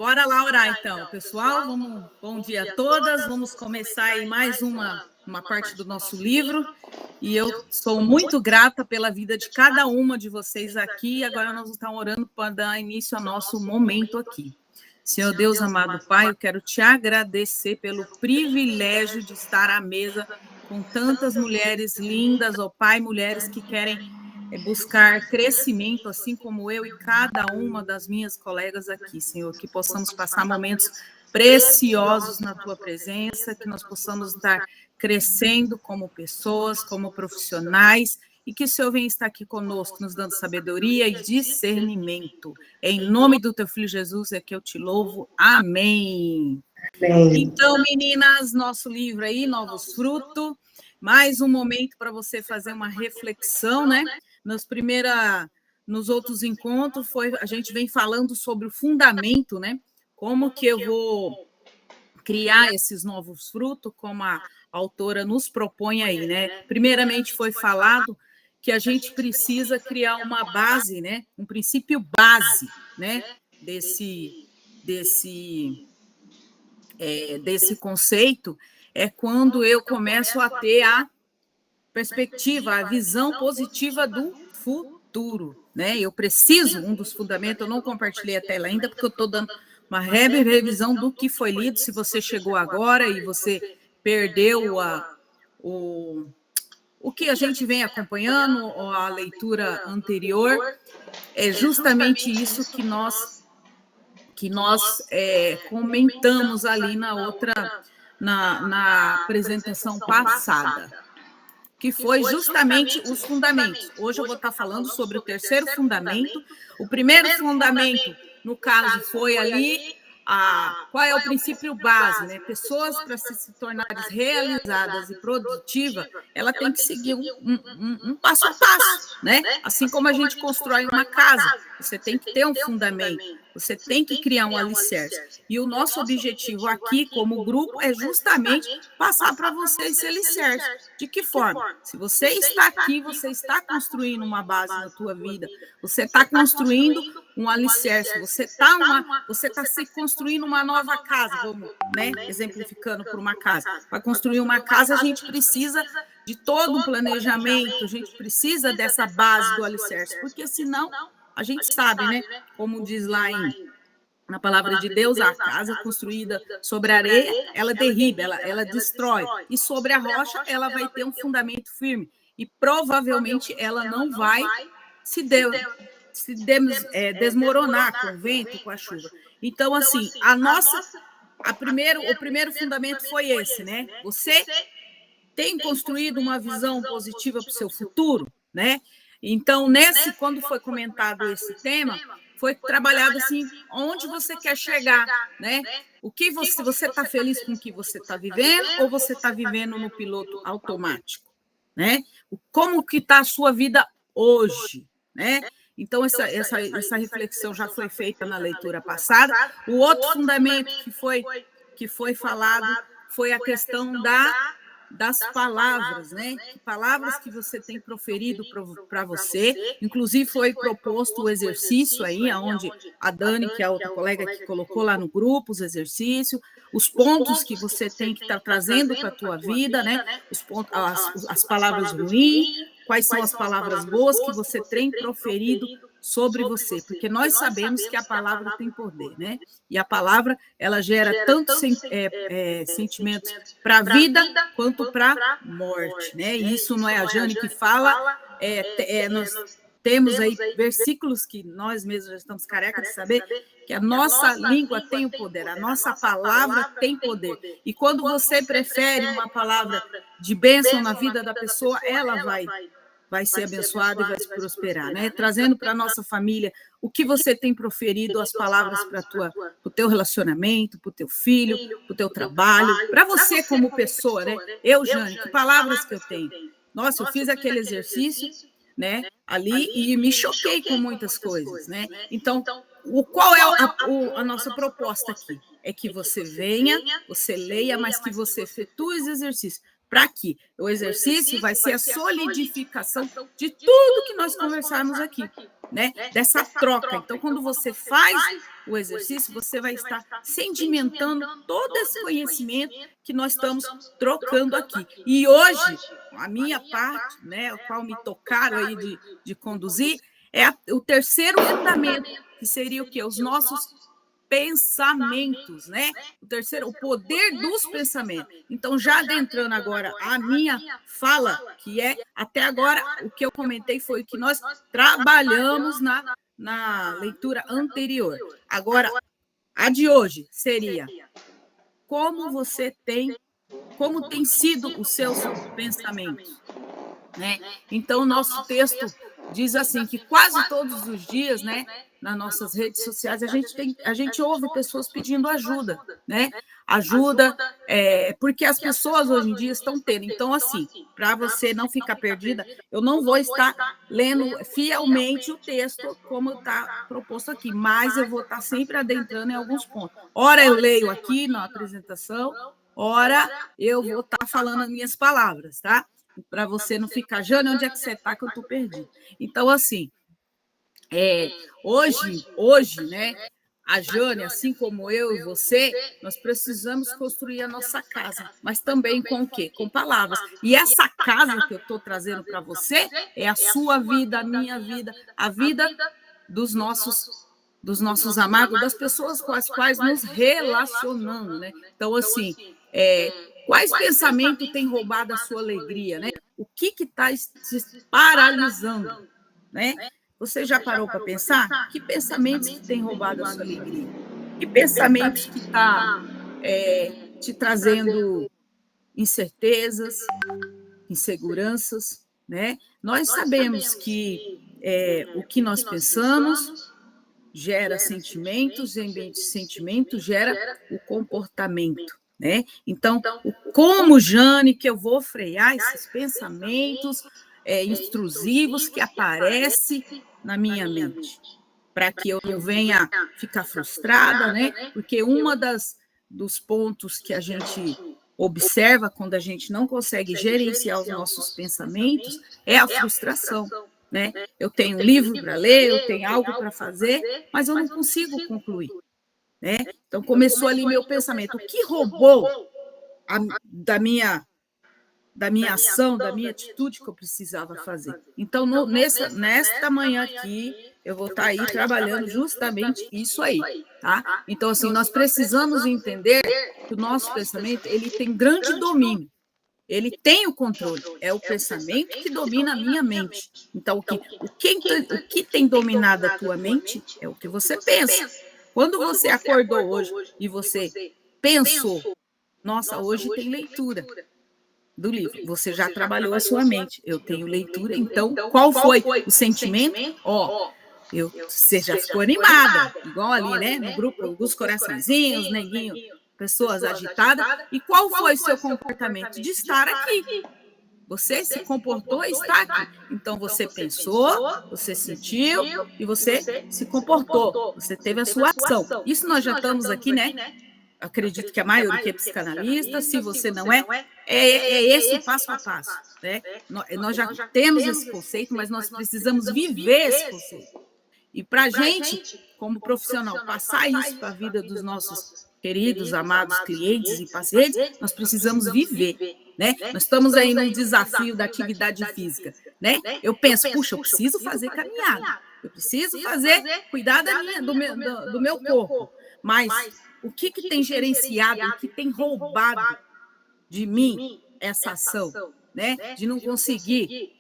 Bora lá orar então, pessoal. Bom dia a todas. Vamos começar aí mais uma parte do nosso livro. E eu sou muito grata pela vida de cada uma de vocês aqui. Agora nós estamos orando para dar início ao nosso momento aqui. Senhor Deus, amado Pai, eu quero te agradecer pelo privilégio de estar à mesa com tantas mulheres lindas, ó Pai, mulheres que querem buscar crescimento, assim como eu e cada uma das minhas colegas aqui, Senhor, que possamos passar momentos preciosos na Tua presença, que nós possamos estar crescendo como pessoas, como profissionais, e que o Senhor venha estar aqui conosco, nos dando sabedoria e discernimento. Em nome do Teu Filho Jesus é que eu te louvo. Amém. Então, meninas, nosso livro aí, Novos Frutos, mais um momento para você fazer uma reflexão, né? Nos outros encontros, a gente vem falando sobre o fundamento, né? Como que eu vou criar esses novos frutos, como a autora nos propõe aí, né? Primeiramente foi falado que a gente precisa criar uma base, né? Um princípio base, né? Desse conceito é quando eu começo a ter a perspectiva, a visão positiva do futuro, né? Eu preciso, um dos fundamentos, eu não compartilhei a tela ainda, porque eu estou dando uma revisão do que foi lido. Se você chegou agora e você perdeu o que a gente vem acompanhando, a leitura anterior, é justamente isso que nós comentamos ali na apresentação passada, que foi justamente os fundamentos. Hoje eu vou estar falando sobre o terceiro fundamento. O primeiro fundamento, no caso, foi ali qual é o princípio base, né? Pessoas, para se tornarem realizadas e produtivas, ela tem que seguir um passo a passo, né? Assim como a gente constrói uma casa, você tem que ter um fundamento, você tem que criar um alicerce. E o nosso objetivo aqui, como grupo, é justamente passar para você esse alicerce. De que forma? Se você está aqui, você está construindo uma base na tua vida, você está construindo um alicerce, você está se construindo uma nova casa, vamos, né? Exemplificando por uma casa. Para construir uma casa, a gente precisa de todo um planejamento, a gente precisa dessa base do alicerce, porque senão, a gente sabe, né? Como diz lá na palavra de Deus, a casa construída sobre a areia, ela derriba, ela destrói. E sobre a rocha, ela vai ter um fundamento firme. E provavelmente ela não vai desmoronar com o vento, com a chuva. Então, assim, o primeiro fundamento foi esse, né? Você tem construído uma visão positiva para o seu futuro, né? Então, quando foi comentado esse tema, foi trabalhado assim, onde você quer chegar, né? O que você está feliz com o que você está vivendo ou você está vivendo no piloto automático, né? Como que está a sua vida hoje, né? Então, essa reflexão já foi feita na leitura passada. O outro fundamento que foi falado foi a questão das palavras, né? Palavras que você tem proferido para você. Inclusive, foi proposto o exercício aí, onde a Dani, que é a outra colega que colocou lá no grupo, os exercícios, os pontos que você tem que estar trazendo para a tua vida, né? As palavras ruins, quais são as palavras boas que você tem proferido sobre você, porque nós sabemos que a palavra tem poder, né? E a palavra, ela gera tanto sentimentos para a vida quanto para a morte, né? E isso não é a Jane que fala, nós temos aí versículos que nós mesmos já estamos carecas de saber, que a nossa língua tem o poder, a nossa palavra tem poder. E quando você prefere uma palavra de bênção na vida da pessoa, ela vai ser abençoada e vai se prosperar, né? Trazendo para a nossa família o que você tem proferido, as palavras para o teu relacionamento, para o teu filho, para o teu trabalho, para você como pessoa, né? Eu, Jane, que palavras que eu tenho? Nossa, eu fiz aquele exercício, né? Ali e me choquei com muitas coisas, né? Então, qual é a nossa proposta aqui? É que você venha, você leia, mas que você efetue os exercícios. Para quê? O exercício vai ser a solidificação de tudo que nós conversarmos aqui. né, dessa troca. Então, quando você faz o exercício, você vai estar sedimentando todo esse conhecimento que nós estamos trocando aqui. E hoje, a minha parte, né, a qual me tocaram aí de conduzir, é o terceiro fundamento, que seria o quê? Os nossos pensamentos, né? O terceiro, o poder dos pensamentos. Então, já adentrando agora a minha fala, que é, até agora, o que eu comentei foi o que nós trabalhamos na leitura anterior. Agora, a de hoje seria como tem sido os seus pensamentos, né? Então, o nosso texto diz assim que quase todos os dias, né, nas nossas redes sociais, a gente ouve pessoas pedindo ajuda, né? Ajuda, porque as pessoas hoje em dia estão tendo. Então, assim, para você não ficar perdida, eu não vou estar lendo fielmente o texto como está proposto aqui, mas eu vou estar sempre adentrando em alguns pontos. Ora, eu leio aqui na apresentação, ora, eu vou estar falando as minhas palavras, tá? Para você não ficar, Jane, onde é que você está que eu estou perdido? Então, assim, hoje, né, a Jane, assim como eu e você, nós precisamos construir a nossa casa, mas também com o quê? Com palavras. E essa casa que eu estou trazendo para você é a sua vida, a minha vida, a vida dos nossos amados, das pessoas com as quais nos relacionamos, né? Então, assim, quais pensamentos têm roubado a sua alegria, né? O que está te paralisando, né? Você já parou para pensar? Que pensamentos que têm roubado a sua alegria? Que pensamentos que está te trazendo incertezas, inseguranças, né? Nós sabemos que o que nós pensamos gera sentimentos, e ambiente de sentimento gera o comportamento, né? Então, como, Jane, que eu vou frear esses pensamentos intrusivos que aparecem na minha mente, para que eu não venha ficar frustrada, né? Porque dos pontos que a gente observa quando a gente não consegue gerenciar os nossos pensamentos é a frustração, né? Eu tenho um livro para ler, eu tenho algo para fazer, mas eu não consigo concluir, né? Então começou ali meu pensamento, o que roubou da minha ação, da minha atitude que eu precisava fazer. Então, nesta manhã aqui, eu vou estar aí trabalhando justamente isso aí, tá? Então, assim, nós precisamos entender que o nosso pensamento, ele tem grande domínio, ele tem o controle, é o pensamento que domina a minha mente. Então, o que tem dominado a tua mente é o que você pensa. Quando você acordou hoje e você pensou, nossa, hoje tem leitura do livro, você já trabalhou a sua mente, eu tenho leitura, então qual foi o sentimento? Você já ficou animada, igual ali, né, no grupo, alguns coraçõezinhos, neguinho, pessoas agitadas, e qual foi o seu comportamento? De estar aqui. Você se comportou e está aqui. Então, você pensou, você sentiu e você se comportou, você teve a sua ação. Isso nós já estamos aqui, né? Acredito que a maioria é psicanalista, se você não é esse o passo a passo, né? Nós já temos esse conceito, mas nós precisamos viver esse conceito. E para a gente, como profissional, passar isso para a vida dos nossos queridos, amados clientes e pacientes, nós precisamos viver, né? Nós estamos aí num desafio da atividade física, né? Eu penso, puxa, eu preciso fazer caminhada, eu preciso cuidar do meu corpo, mas o que tem gerenciado, o que tem roubado de mim essa ação, né? De não conseguir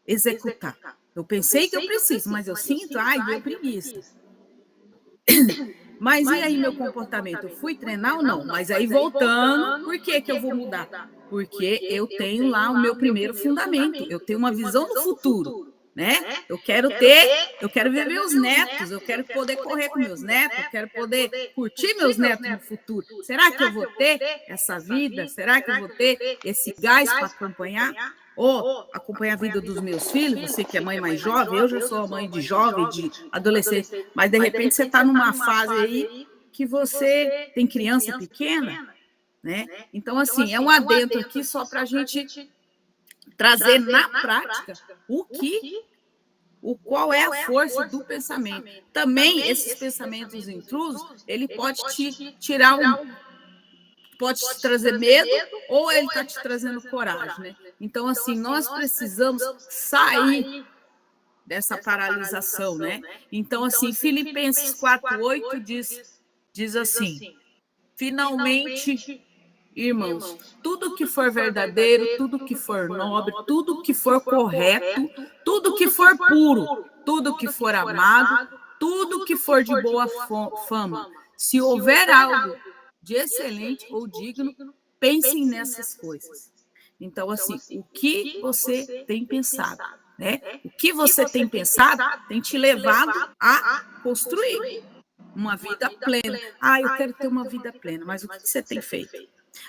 executar. Eu pensei que eu preciso, mas eu sinto, deu preguiça. Mas e aí meu comportamento? Eu fui treinar ou não? Mas aí voltando, por que eu vou mudar? Porque eu tenho lá o meu primeiro fundamento, eu tenho uma visão do futuro, né? Eu quero ver meus netos, eu quero poder correr com meus netos, eu quero poder curtir meus netos no futuro. Será que eu vou ter essa vida? Será que eu vou ter esse gás para acompanhar? Ou acompanhar a vida dos meus filhos, você que é mãe mais jovem, eu já sou mãe de jovem, de adolescente, mas de repente você está numa fase aí que você tem criança pequena, né? Então, assim, é um adentro aqui só para a gente trazer na prática o que qual é a força do pensamento. Também, esses pensamentos intrusos, ele pode te tirar pode te trazer medo, ou ele está te trazendo coragem, né? Então, assim, nós precisamos sair dessa paralisação, né? Então, assim, Filipenses 4:8 diz assim: finalmente, irmãos, tudo que for verdadeiro, tudo que for nobre, tudo que for correto, tudo que for puro, tudo que for amado, tudo que for de boa fama, se houver algo de excelente ou digno, pensem nessas coisas. Então, assim, o que você tem pensado, né? O que você tem pensado tem te levado a construir uma vida plena. Ah, eu quero ter uma vida plena, mas o que você tem feito?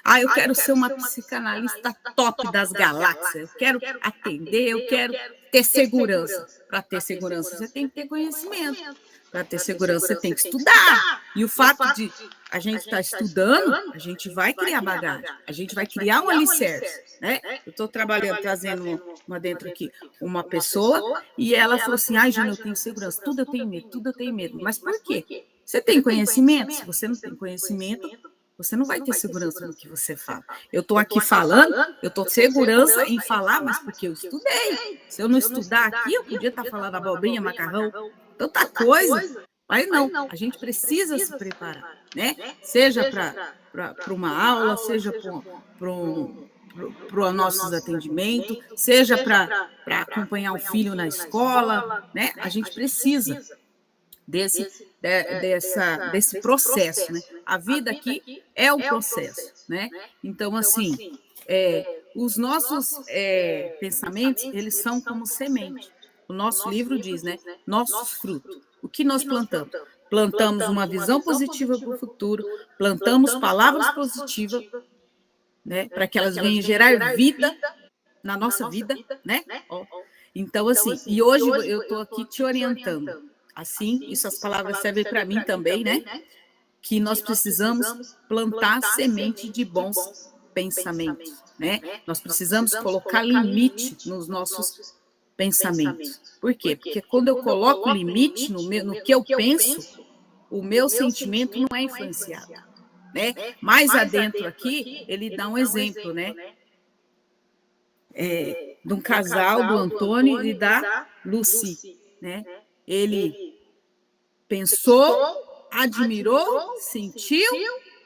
Ah, eu quero ser uma psicanalista top das galáxias, eu quero atender, eu quero ter segurança. Para ter segurança, você tem que ter conhecimento. Para ter segurança, você tem que estudar. E o fato de a gente estar estudando, a gente vai criar bagagem, a gente vai criar um alicerce, né? Eu estou trabalhando, trazendo uma dentro aqui, uma pessoa, e ela falou assim, ai, Gina, eu tenho segurança, tudo eu tenho medo, tudo eu tenho medo. Mas por quê? Você tem conhecimento? Se você não tem conhecimento, você não vai ter segurança no que você fala. Eu estou aqui falando, eu estou segurança em falar, mas porque eu estudei. Se eu não estudar aqui, eu podia estar falando abobrinha, macarrão, tanta coisa. Mas não, a gente precisa se preparar, né? Seja para uma aula, seja para os nossos atendimentos, seja para acompanhar o filho na escola, né? A gente precisa desse processo, né? A vida aqui é o processo, né? Então, assim, os nossos pensamentos, eles são como semente. O nosso livro diz, né? Nossos frutos. O que nós plantamos? Plantamos uma visão positiva para o futuro, plantamos palavras positivas, né? Para que elas venham gerar vida na nossa vida, né? Então, assim, e hoje eu estou aqui te orientando. Assim, essas palavras servem para mim também, né? Que nós precisamos plantar semente de bons pensamentos, né? Nós precisamos colocar limite nos nossos pensamentos. Por quê? Porque quando eu coloco limite no que eu penso, o meu sentimento não é influenciado, né? Mais adentro aqui, ele dá um exemplo, né? De um casal, do Antônio e da Lucy, né? Ele pensou, admirou, sentiu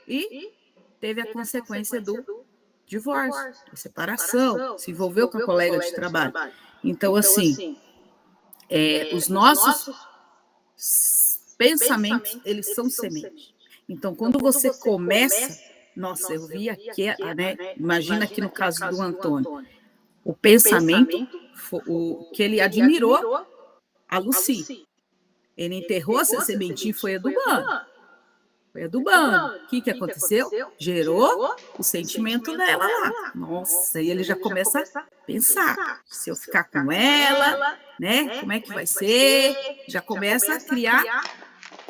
e teve a consequência do divórcio, da separação, se envolveu com a colega de trabalho. Então, assim, os nossos pensamentos, eles são sementes. Então, quando você começa, nossa, eu vi aqui, né? Imagina aqui no caso do Antônio, o pensamento o que ele admirou a Lucy. Ele enterrou essa sementinha e foi adubando. Foi adubando. O que aconteceu? Gerou o sentimento dela lá. Nossa, e ele já começa a pensar. Se eu ficar com ela, né? Como é que vai ser? Já começa a criar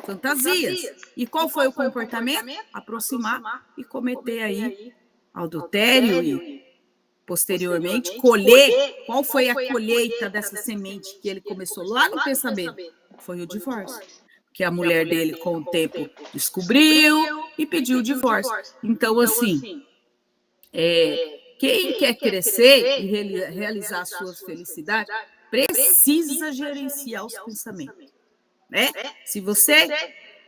fantasias. E qual foi o comportamento? Aproximar e cometer aí adultério e posteriormente colher. Qual foi a colheita dessa semente que ele começou lá no pensamento? Foi o divórcio. Que a mulher dele, com o tempo, descobriu e pediu o divórcio. Então, assim, quem quer crescer e realizar a sua felicidade, precisa gerenciar os pensamentos, né? Se você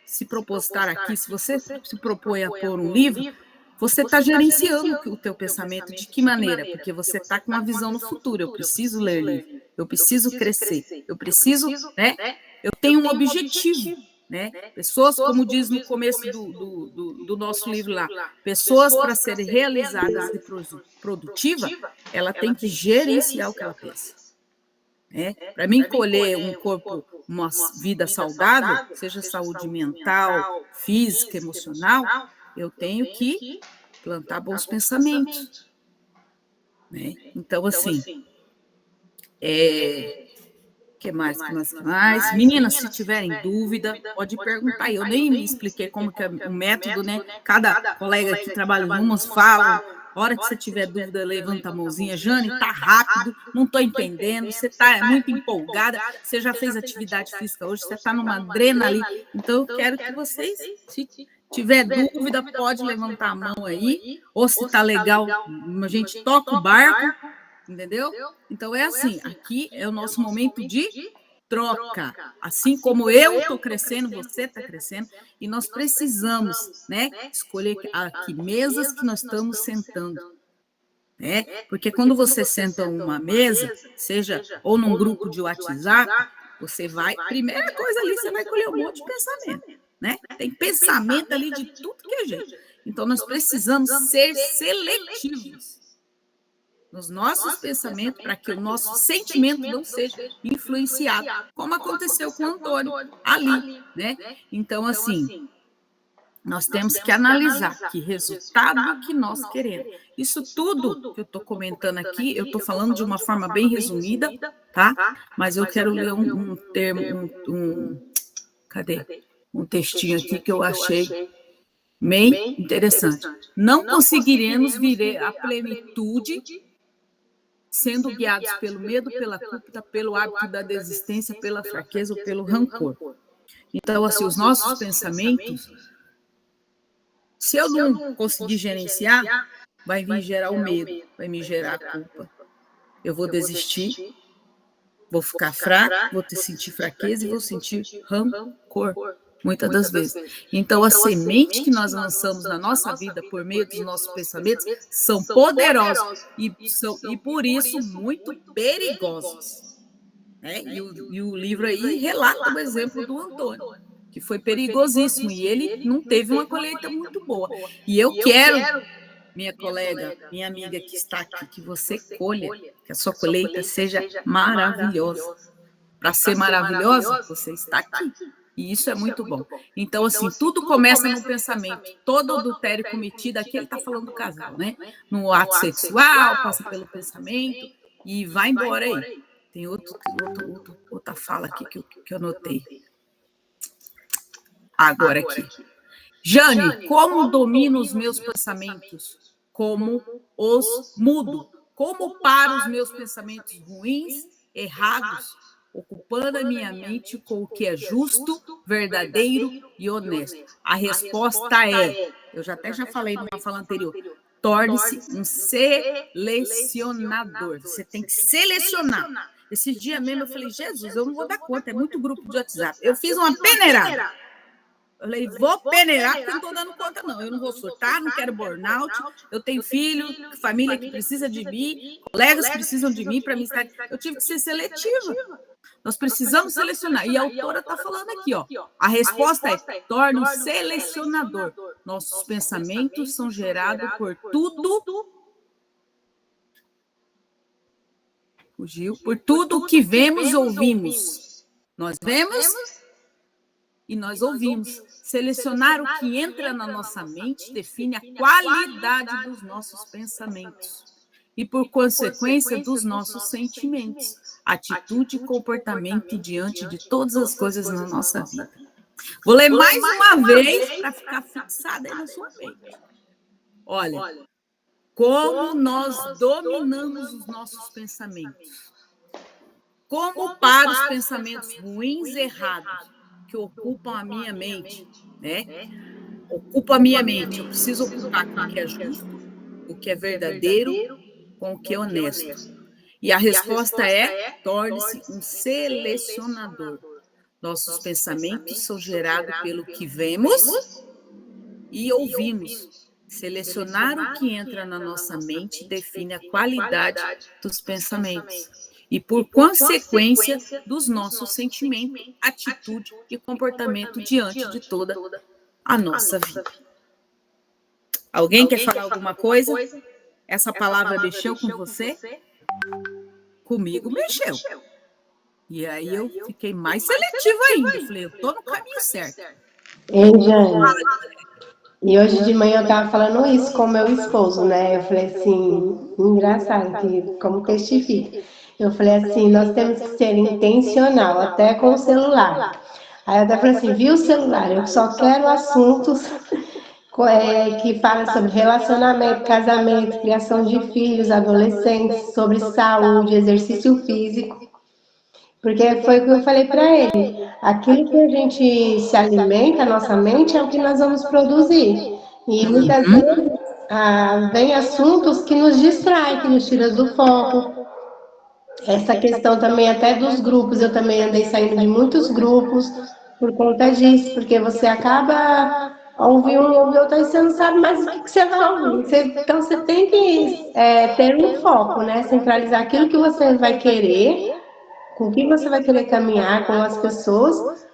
se propositar aqui, se você se propõe a pôr um livro, você está gerenciando o teu pensamento. De que maneira? Porque você está com uma visão no futuro. Eu preciso ler livro, eu preciso crescer, eu preciso, né? Eu tenho um objetivo, né? Pessoas, como diz no começo do nosso livro lá, pessoas para serem realizadas e produtiva, ela tem que gerenciar o que ela pensa. Para mim colher um corpo, uma vida saudável, seja saúde mental, física, emocional, eu tenho que plantar bons pensamentos, né? Então, assim, que mais? Meninas, se tiverem dúvida, pode perguntar. Eu nem me expliquei como que é o método, né? Cada colega que trabalha em umas falam A hora que você tiver dúvida, levanta a mãozinha. Jane, tá rápido, não estou entendendo, você está muito empolgada, você já fez atividade física hoje, você está numa adrenalina. Então, eu quero que vocês, se tiver dúvida, pode levantar a mão aí, ou se está legal, a gente toca o barco, entendeu? Então, é assim, aqui é o nosso momento de troca. Assim como eu estou crescendo, você está crescendo, e nós precisamos, né, escolher aqui mesas que nós estamos sentando, né? Porque quando você senta uma mesa, seja ou num grupo de WhatsApp, você vai, primeira coisa ali, você vai colher um monte de pensamento, né? Tem pensamento ali de tudo que é jeito. Então, nós precisamos ser seletivos nos nossos pensamentos, para que o nosso sentimento não seja influenciado, como aconteceu com o Antônio ali, né? Então, assim, nós temos que analisar que resultado que nós queremos. Isso tudo que eu estou comentando aqui, eu estou falando de uma forma bem resumida, tá? Mas eu quero ler um termo, cadê? Um textinho aqui que eu achei bem interessante. Não conseguiremos viver a plenitude sendo guiados pelo medo, pela culpa, pelo hábito da desistência, pela fraqueza ou pelo rancor. Então, assim, os nossos pensamentos, se eu não conseguir gerenciar, vai vir gerar o medo, vai me gerar a culpa. Eu vou desistir, vou ficar fraco, vou sentir fraqueza e vou sentir rancor, muitas das vezes. Então, a semente que nós lançamos na nossa vida por meio dos nossos pensamentos são poderosos e por isso, muito perigosos. Né? E o livro aí relata o exemplo do Antônio, que foi perigosíssimo, e ele não teve uma colheita muito boa. E eu quero, minha colega, minha amiga que está aqui, que você colha, que a sua colheita seja maravilhosa. Para ser maravilhosa, você está aqui. E isso é muito bom. Então, assim, tudo começa no pensamento. Todo adultério cometido, aqui ele está falando do casal, né? No ato sexual, passa pelo pensamento e vai embora aí. Tem outra fala aqui que eu anotei. Agora aqui. Jane, como domino os meus pensamentos? Como os mudo? Como paro os meus pensamentos ruins, errados, ocupando a minha mente com o que é justo, verdadeiro e honesto? A resposta é, eu já falei numa fala anterior, torne-se um selecionador. Você tem que selecionar. Esse dia mesmo eu falei, Jesus, eu não vou dar conta, é muito grupo de WhatsApp. Eu fiz uma peneirada. Eu falei, vou peneirar porque eu não estou dando conta, não. Eu não vou surtar, não quero burnout. Eu tenho filho, família que precisa de mim, colegas que precisam de mim para me estar. Eu tive que ser seletiva. Nós precisamos selecionar. E a autora está falando aqui, ó. A resposta é: torne um selecionador. Nossos pensamentos são gerados por tudo. Fugiu. Por tudo o que vemos e ouvimos. Nós vemos e nós ouvimos. Selecionar o que entra na nossa mente define a qualidade dos nossos pensamentos e, por consequência, dos nossos sentimentos, atitude e comportamento diante de todas as coisas na nossa vida. Vou ler mais uma vez para ficar fixada aí na sua mente. Olha, como nós dominamos os nossos pensamentos. Como para os pensamentos ruins e errados que ocupam a minha mente, né? Ocupa a minha mente. Eu preciso ocupar com o que é justo, o que é verdadeiro, com o que é honesto. E a resposta é: torne-se um selecionador. Nossos pensamentos são gerados pelo que vemos e ouvimos. Selecionar o que entra na nossa mente define a qualidade dos pensamentos e, por consequência, dos nossos sentimentos, atitude e comportamento diante de toda a nossa vida. Alguém quer falar alguma coisa? Essa palavra mexeu com você? Comigo mexeu. E aí eu fiquei mais seletiva ainda. Eu falei, eu estou no caminho certo. Ei, Jane. E hoje de manhã eu estava falando isso com meu esposo, né? Eu falei assim, engraçado, que como testifica. Eu falei assim, nós temos que ser intencional, até com o celular. Aí eu até falei assim, viu o celular? Eu só quero assuntos que fala sobre relacionamento, casamento, criação de filhos, adolescentes, sobre saúde, exercício físico. Porque foi o que eu falei para ele. Aquilo que a gente se alimenta, a nossa mente, é o que nós vamos produzir. E muitas vezes vem assuntos que nos distraem, que nos tiram do foco. Essa questão também até dos grupos, eu também andei saindo de muitos grupos por conta disso, porque você acaba ouvindo um ouve outro, aí você não sabe mais o que você vai ouvir. Então você tem que ter um foco, né? Centralizar aquilo que você vai querer, com quem você vai querer caminhar, com as pessoas.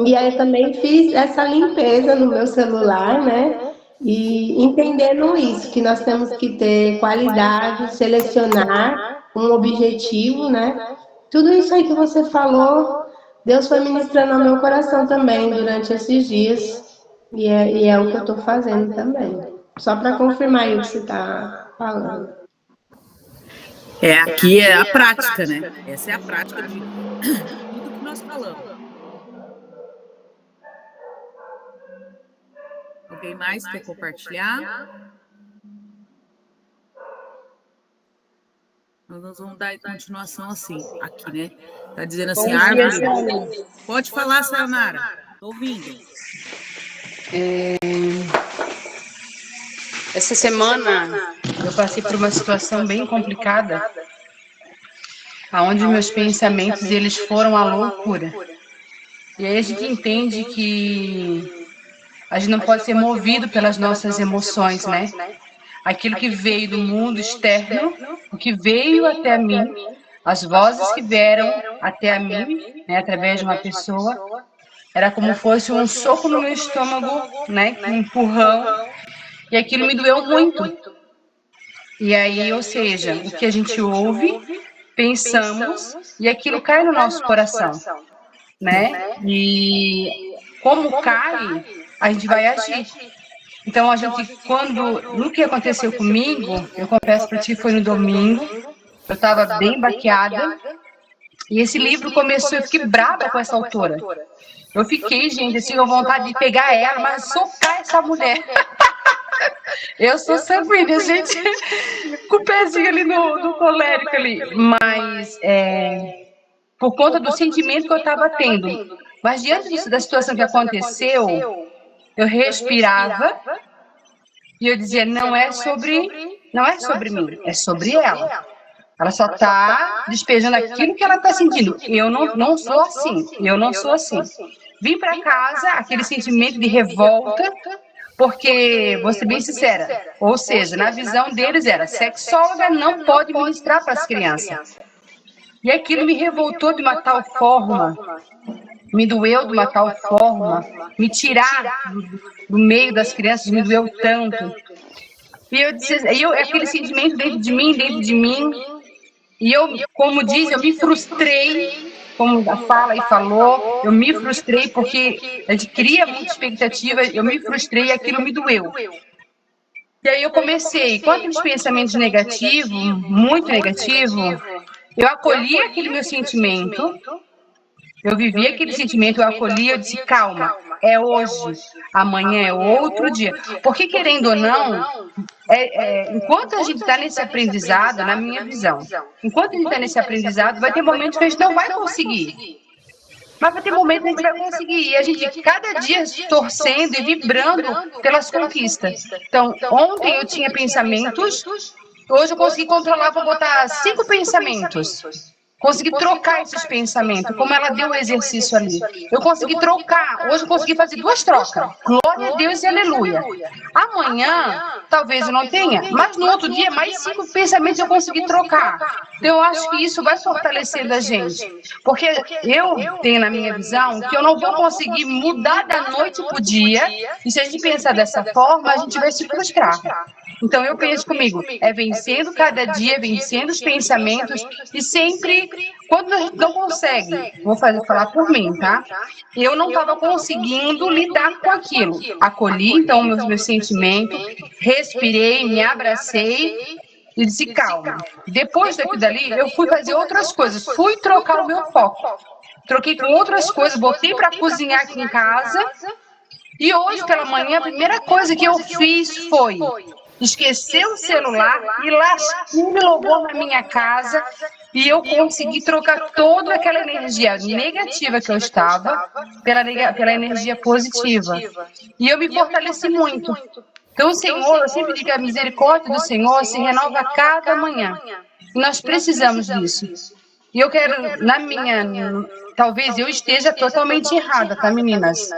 E aí eu também fiz essa limpeza no meu celular, né? E entendendo isso, que nós temos que ter qualidade, selecionar um objetivo, né? Tudo isso aí que você falou, Deus foi ministrando ao meu coração também durante esses dias. E é o que eu estou fazendo também. Só para confirmar aí o que você está falando. Aqui é a prática, né? Essa é a prática de tudo que nós falamos. Alguém mais quer compartilhar? Nós vamos dar continuação assim, aqui, né? Tá dizendo assim, árvore. Pode falar, Sayonara. Tô ouvindo. Essa semana eu passei por uma situação bem complicada, onde meus pensamentos eles foram à loucura. E aí a gente entende que a gente não pode ser movido pelas nossas emoções, né? Aquilo que veio do mundo externo, o que veio até mim, as vozes que vieram até a mim, né, através de uma pessoa, era como fosse um soco no meu estômago, né, um empurrão, e aquilo me doeu muito. E aí, ou seja, o que a gente ouve, pensamos, e aquilo cai no nosso coração, né? E como cai, a gente vai agir. Então, a gente, no que aconteceu comigo, eu confesso para ti, foi no domingo, eu estava bem baqueada, e esse livro começou, eu fiquei brava com essa autora. Eu fiquei, gente, assim, com vontade de pegar ela, mas socar essa mulher. Eu sou sanguínea, gente, com o pezinho ali no colérico ali, mas por conta do sentimento que eu estava tendo. Mas diante da situação que aconteceu, eu respirava e eu dizia, não é sobre mim, é sobre ela. Ela só está despejando aquilo que ela está sentindo. Eu não sou assim, eu não sou assim. Vim para casa, aquele sentimento de revolta, porque, vou ser bem sincera, ou seja, na visão deles era, sexóloga não pode ministrar para as crianças. E aquilo me revoltou de uma tal forma, me doeu de uma tal forma, me tirar do meio das crianças me doeu tanto. E eu disse, aquele sentimento dentro de mim, e eu, como diz, eu me frustrei, como a fala e falou, eu me frustrei porque a gente cria muita expectativa, eu me frustrei e aquilo me doeu. E aí eu comecei, com aqueles pensamentos negativos, muito negativos, eu acolhi aquele meu sentimento, eu vivi aquele sentimento, eu acolhi, eu disse, calma, é hoje, amanhã é outro dia. Porque, querendo ou não, enquanto a gente está nesse aprendizado, na minha visão, enquanto a gente está nesse aprendizado, vai ter momentos que a gente não vai conseguir. Mas vai ter momentos que a gente vai conseguir. E a gente, cada dia, torcendo e vibrando pelas conquistas. Então, ontem eu tinha pensamentos, hoje eu consegui controlar, vou botar 5 pensamentos. Consegui trocar esses pensamentos, como ela deu o exercício ali. Eu consegui trocar, hoje eu consegui fazer 2 trocas. Glória a Deus e aleluia. Amanhã, talvez eu não tenha, mas no outro dia, mais 5 pensamentos eu consegui trocar. Então, eu acho que isso vai fortalecendo a gente. Porque eu tenho na minha visão que eu não vou conseguir mudar da noite para o dia, e se a gente pensar dessa forma, a gente vai se frustrar. Então, eu penso comigo, vencendo cada dia, vencendo os pensamentos, e sempre, quando a gente não consegue, vou falar por mim, tá? Eu não estava conseguindo lidar com aquilo. Acolhi, então, meus sentimentos, respirei, me abracei, e disse, calma. Depois daquilo dali, eu fui fazer outras coisas, fui trocar o meu foco. Troquei com outras coisas, botei para cozinhar aqui em casa, E hoje, pela manhã, a primeira coisa que eu fiz foi esquecer o celular e lascar o louvor na minha casa, e eu consegui trocar toda aquela energia negativa que eu estava pela energia positiva. E eu me fortaleci muito. Então, o Senhor, eu sempre digo que a misericórdia do Senhor se renova a cada manhã. E nós precisamos disso. E eu quero, talvez eu esteja totalmente errada, tá, meninas?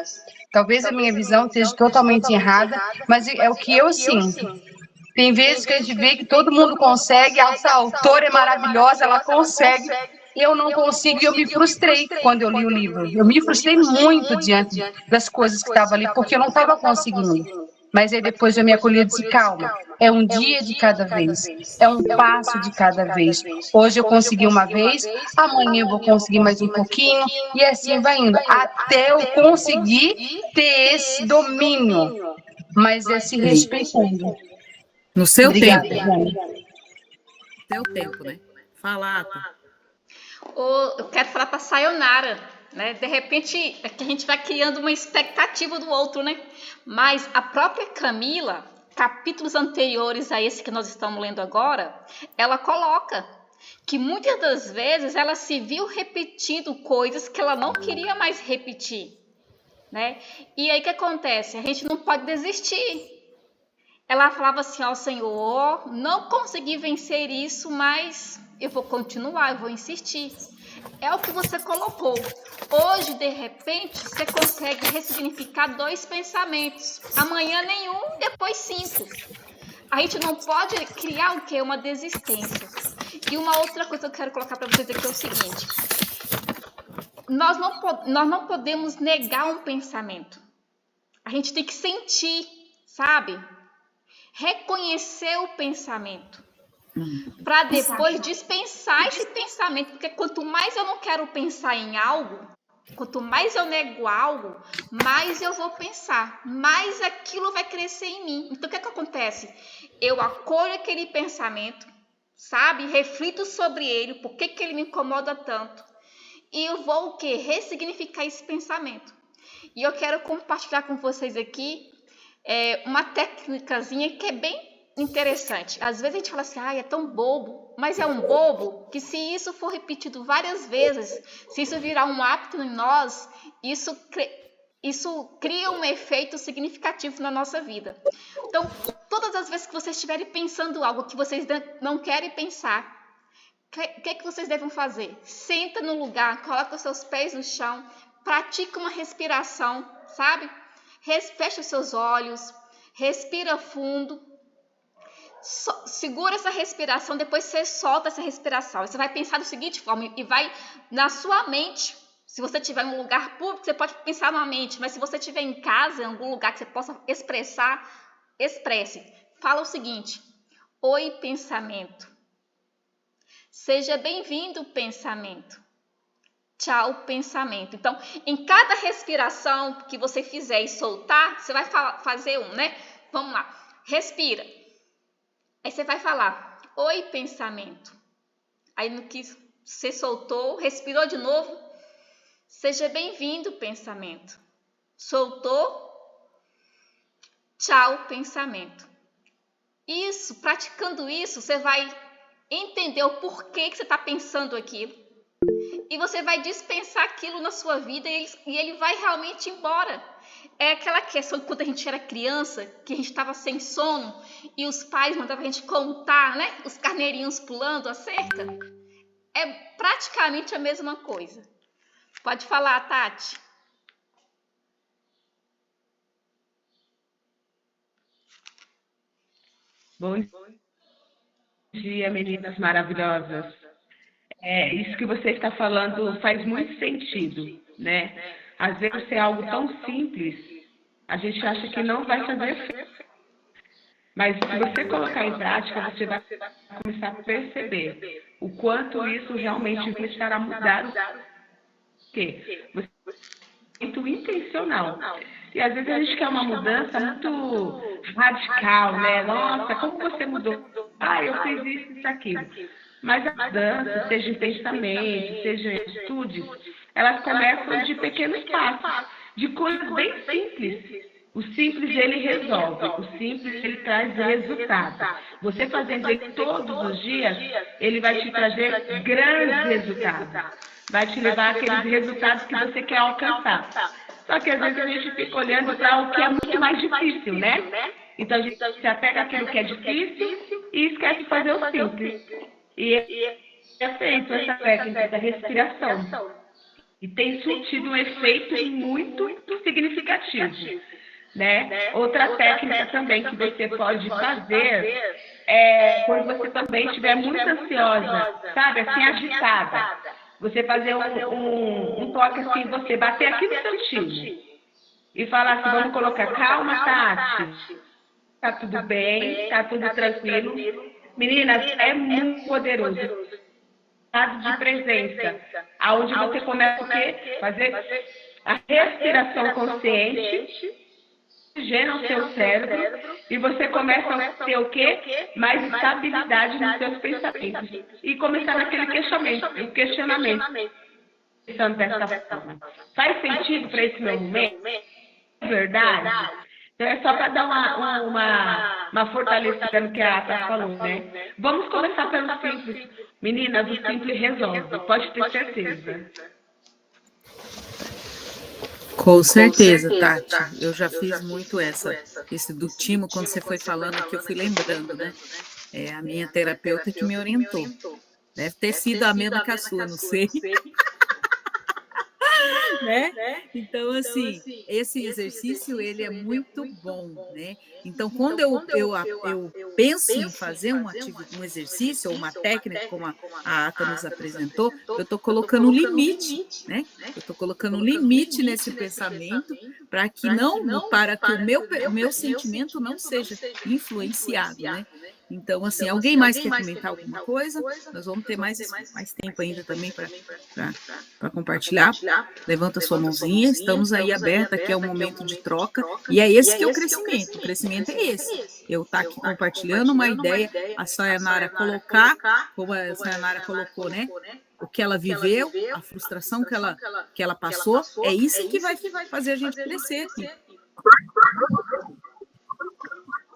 Talvez a minha visão esteja totalmente errada, mas é o que eu sinto. Tem vezes que a gente vê que todo mundo consegue, essa autora é maravilhosa, ela consegue, eu não consigo, e eu me frustrei quando eu li o livro. Eu me frustrei muito diante das coisas que estavam ali, porque eu não estava conseguindo. Mas aí depois eu me acolhi e disse, calma, é um dia de cada vez, é um passo de cada vez. Hoje eu consegui uma vez, amanhã eu vou conseguir mais um pouquinho, e assim vai indo, até eu conseguir ter esse domínio, mas é se respeitando. No seu Obrigada, tempo. Jane. No seu tempo, né? Fala, Ata. Eu quero falar para a Sayonara, né? De repente, é que a gente vai criando uma expectativa do outro, né? Mas a própria Camila, capítulos anteriores a esse que nós estamos lendo agora, ela coloca que muitas das vezes ela se viu repetindo coisas que ela não queria mais repetir, né? E aí o que acontece? A gente não pode desistir. Ela falava assim, ó, Senhor, não consegui vencer isso, mas eu vou continuar, eu vou insistir. É o que você colocou. Hoje, de repente, você consegue ressignificar 2 pensamentos. Amanhã nenhum, depois 5. A gente não pode criar o quê? Uma desistência. E uma outra coisa que eu quero colocar para vocês aqui é o seguinte. Nós não podemos negar um pensamento. A gente tem que sentir, sabe? Reconhecer o pensamento, para depois dispensar esse pensamento, porque quanto mais eu não quero pensar em algo, quanto mais eu nego algo, mais eu vou pensar, mais aquilo vai crescer em mim. Então o que acontece? Eu acolho aquele pensamento, sabe? Reflito sobre ele, por que ele me incomoda tanto, e eu vou o quê? Ressignificar esse pensamento. E eu quero compartilhar com vocês aqui uma técnicazinha que é bem interessante. Às vezes a gente fala assim, é tão bobo, mas é um bobo que se isso for repetido várias vezes, se isso virar um hábito em nós, isso cria um efeito significativo na nossa vida. Então, todas as vezes que vocês estiverem pensando algo que vocês não querem pensar, o que vocês devem fazer? Senta no lugar, coloca os seus pés no chão, pratica uma respiração, sabe? Fecha os seus olhos, respira fundo, segura essa respiração, depois você solta essa respiração. Você vai pensar da seguinte forma, e vai na sua mente. Se você estiver em um lugar público, você pode pensar na mente, mas se você estiver em casa, em algum lugar que você possa expressar, expresse. Fala o seguinte, oi pensamento, seja bem-vindo pensamento. Tchau, pensamento. Então, em cada respiração que você fizer e soltar, você vai fazer né? Vamos lá. Respira. Aí você vai falar, oi, pensamento. Aí no que você soltou, respirou de novo, seja bem-vindo, pensamento. Soltou, tchau, pensamento. Isso, praticando isso, você vai entender o porquê que você está pensando aquilo. E você vai dispensar aquilo na sua vida e ele vai realmente embora. É aquela questão que quando a gente era criança, que a gente estava sem sono e os pais mandavam a gente contar, né? Os carneirinhos pulando a cerca. É praticamente a mesma coisa. Pode falar, Tati. Bom dia, meninas maravilhosas. Isso que você está falando faz muito sentido, né? Às vezes é algo tão simples, a gente acha que não vai fazer efeito. Mas se você colocar em prática, você vai começar a perceber o quanto isso realmente vai começar a mudar o quê? Você é muito intencional. E às vezes a gente quer uma mudança muito radical, né? Nossa, como você mudou? Eu fiz isso, aquilo. Mas a mudança, seja em pensamento, seja em atitudes, elas começam de pequenos passos. de coisas bem simples. O simples ele resolve, o simples ele traz resultado. Você fazendo ele todos os dias, ele vai te trazer grandes resultados. Vai te levar àqueles resultados que você quer alcançar. Só que às vezes a gente fica olhando para o que é muito mais difícil, né? Então a gente se apega àquilo que é difícil e esquece de fazer o simples. E é feito essa técnica da respiração. E tem surtido um efeito muito significativo. Né? Outra técnica também que você pode fazer é quando você também estiver muito ansiosa, sabe, assim, agitada. Você fazer um toque assim, você bater aqui no seu time e falar assim, vamos colocar, calma, Tati, tá tudo bem, tá tudo tranquilo. Meninas, é muito poderoso. Estado de presença, aonde você começa o quê? Fazer a respiração consciente, oxigena o seu cérebro e você começa a ter o quê? Mais estabilidade nos seus pensamentos. E começar naquele questionamento. Pensando dessa forma. Faz sentido para esse meu momento? É verdade? Então é só para dar uma fortalecida no que a Ata falou, né? Vamos começar pelo simples. Meninas, o simples resolve. Pode ter certeza. Com certeza, Tati. Eu já fiz muito esse do timo, quando você foi falando aqui, eu fui lembrando, né? É a minha terapeuta que me orientou. Deve ter sido a mesma que a sua, não sei. Né? Então, assim, esse exercício, ele é muito bom, né? Então, quando eu penso em fazer um exercício ou uma técnica, como a Ata nos apresentou, eu estou colocando um limite, né? Eu estou colocando um limite nesse pensamento para que o meu sentimento não seja influenciado, né? Então, assim, alguém mais quer comentar alguma coisa? Nós vamos ter mais tempo ainda também para compartilhar. Levanta sua mãozinha, estamos aí abertos, aqui é um momento de troca, e é esse que é o crescimento é esse. Eu estar aqui compartilhando uma ideia, a Sayonara colocar, como a Sayonara colocou, né? O que ela viveu, a frustração que ela passou, é isso que vai fazer a gente crescer aqui.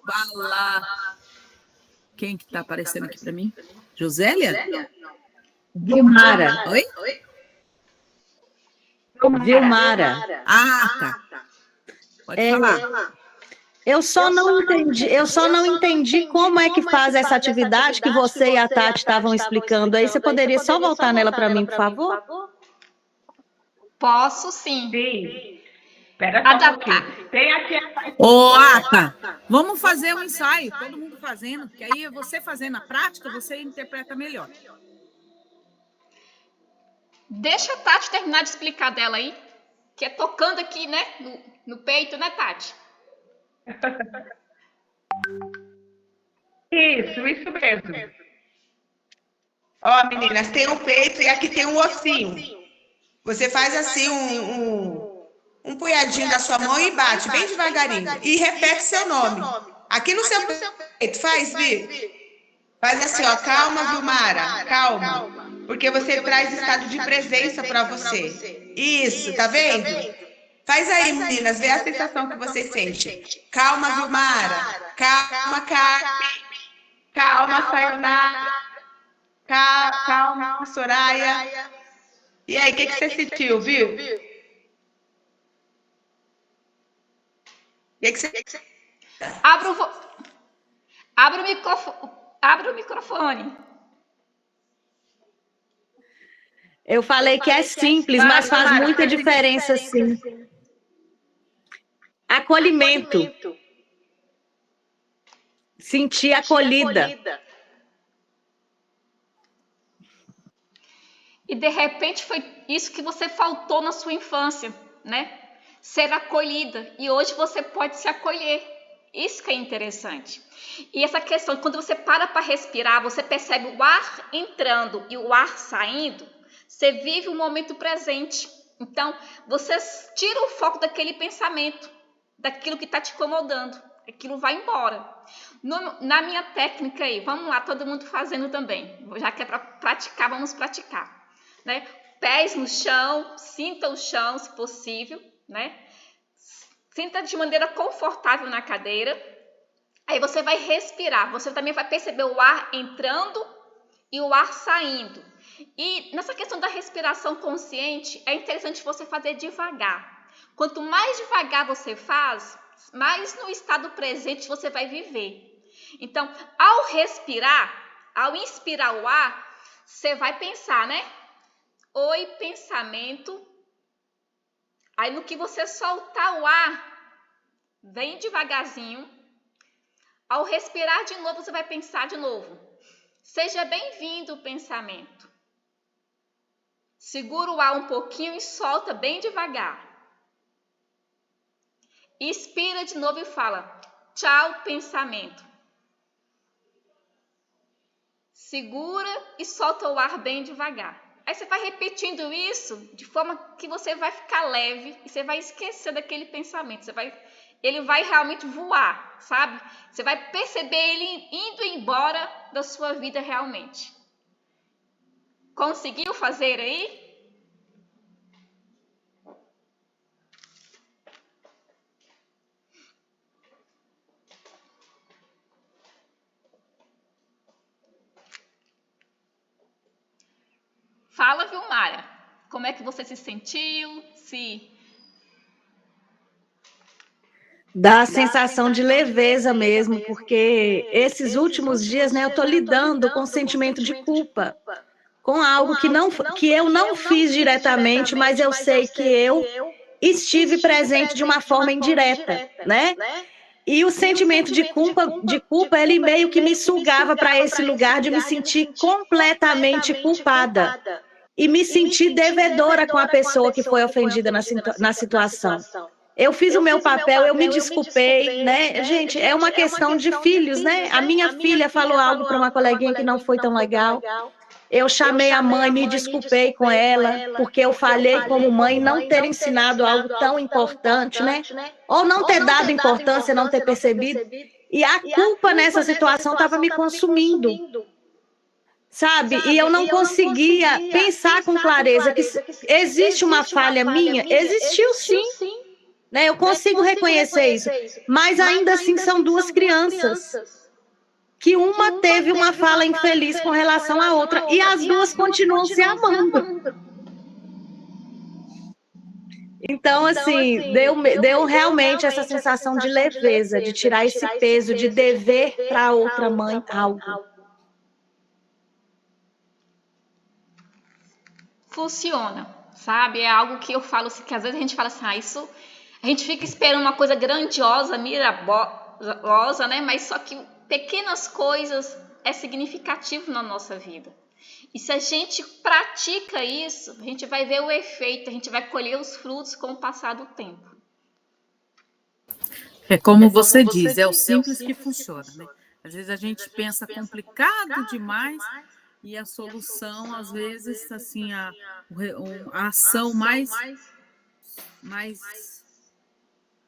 Vai lá. Quem que está aparecendo aqui para mim? Josélia? Vilmara. Oi? Vilmara. Ah, tá. Pode falar. Eu só não entendi como é que faz essa atividade que você e a Tati estavam explicando aí. Você poderia só voltar nela para mim, por favor? Posso sim. Sim. Espera só um pouquinho. Tem aqui Ata, vamos fazer um ensaio, todo mundo fazendo, que aí você fazendo a prática, você interpreta melhor. Deixa a Tati terminar de explicar dela aí, que é tocando aqui, né, no peito, né, Tati? Isso mesmo. Ó, meninas, tem um peito e aqui tem um ossinho. Você faz assim um punhadinho da sua mão e bate bem devagarinho. E repete seu nome. Aqui no seu peito, faz, Vi? Faz assim, ó, calma, Vilmara, calma. Porque você traz estado de presença para você. Isso, tá vendo? Faz aí, meninas, vê a sensação que vocês sentem. Calma, Vilmara. Calma, calma, Sayonara. Calma, Soraya. E aí, o que você sentiu, viu? O que você... Abre o microfone. Eu falei que é simples, mas faz muita diferença, sim. Acolhimento. Sentir acolhida. E de repente foi isso que você faltou na sua infância, né? Ser acolhida. E hoje você pode se acolher. Isso que é interessante. E essa questão, quando você para respirar, você percebe o ar entrando e o ar saindo, você vive o momento presente. Então, você tira o foco daquele pensamento, daquilo que está te incomodando. Aquilo vai embora. Na minha técnica aí, vamos lá, todo mundo fazendo também. Já que é para praticar, vamos praticar. Né? Pés no chão, sinta o chão, se possível, né? Senta de maneira confortável na cadeira. Aí você vai respirar. Você também vai perceber o ar entrando e o ar saindo. E nessa questão da respiração consciente, é interessante você fazer devagar. Quanto mais devagar você faz, mais no estado presente você vai viver. Então, ao respirar, ao inspirar o ar, você vai pensar, né? Oi, pensamento. Aí, no que você soltar o ar, vem devagarzinho. Ao respirar de novo, você vai pensar de novo. Seja bem-vindo, pensamento. Segura o ar um pouquinho e solta bem devagar. Inspira de novo e fala, tchau, pensamento. Segura e solta o ar bem devagar. Aí você vai repetindo isso de forma que você vai ficar leve e você vai esquecer daquele pensamento. Ele vai realmente voar, sabe? Você vai perceber ele indo embora da sua vida realmente. Conseguiu fazer aí? Fala, Vilmara, como é que você se sentiu? Dá a sensação de leveza mesmo, porque esses últimos dias, né, eu estou lidando com o sentimento de culpa, com algo que eu não fiz diretamente, mas eu sei que eu estive presente de uma forma indireta, né? E o sentimento de culpa, ele meio que me sugava para esse lugar de me sentir completamente culpada e me sentir devedora com a pessoa que foi ofendida na situação. Eu fiz o meu papel, eu me desculpei, né? Gente, é uma questão de filhos, né? A minha filha falou algo para uma coleguinha que não foi tão legal. Eu chamei a mãe, me desculpei com ela, porque eu falhei como mãe não ter ensinado algo tão importante, né? Ou não ter dado importância, não ter percebido. E a culpa nessa situação estava me consumindo, sabe? E eu não conseguia pensar com clareza que existe uma falha minha. Existiu sim, né? Eu consigo reconhecer isso. Mas ainda assim são duas crianças. Que uma teve uma fala infeliz com relação à outra, e as duas continuam se amando. Então, assim, deu realmente essa sensação de leveza, de tirar esse peso, de dever para a outra mãe algo. Funciona, sabe? É algo que eu falo assim, que às vezes a gente fala assim, isso... A gente fica esperando uma coisa grandiosa, mirabolosa, né? Mas só que pequenas coisas é significativo na nossa vida. E se a gente pratica isso, a gente vai ver o efeito, a gente vai colher os frutos com o passar do tempo. É como você diz, é o simples que funciona, né? Às vezes a gente pensa complicado demais e a solução, às vezes, assim, a ação mais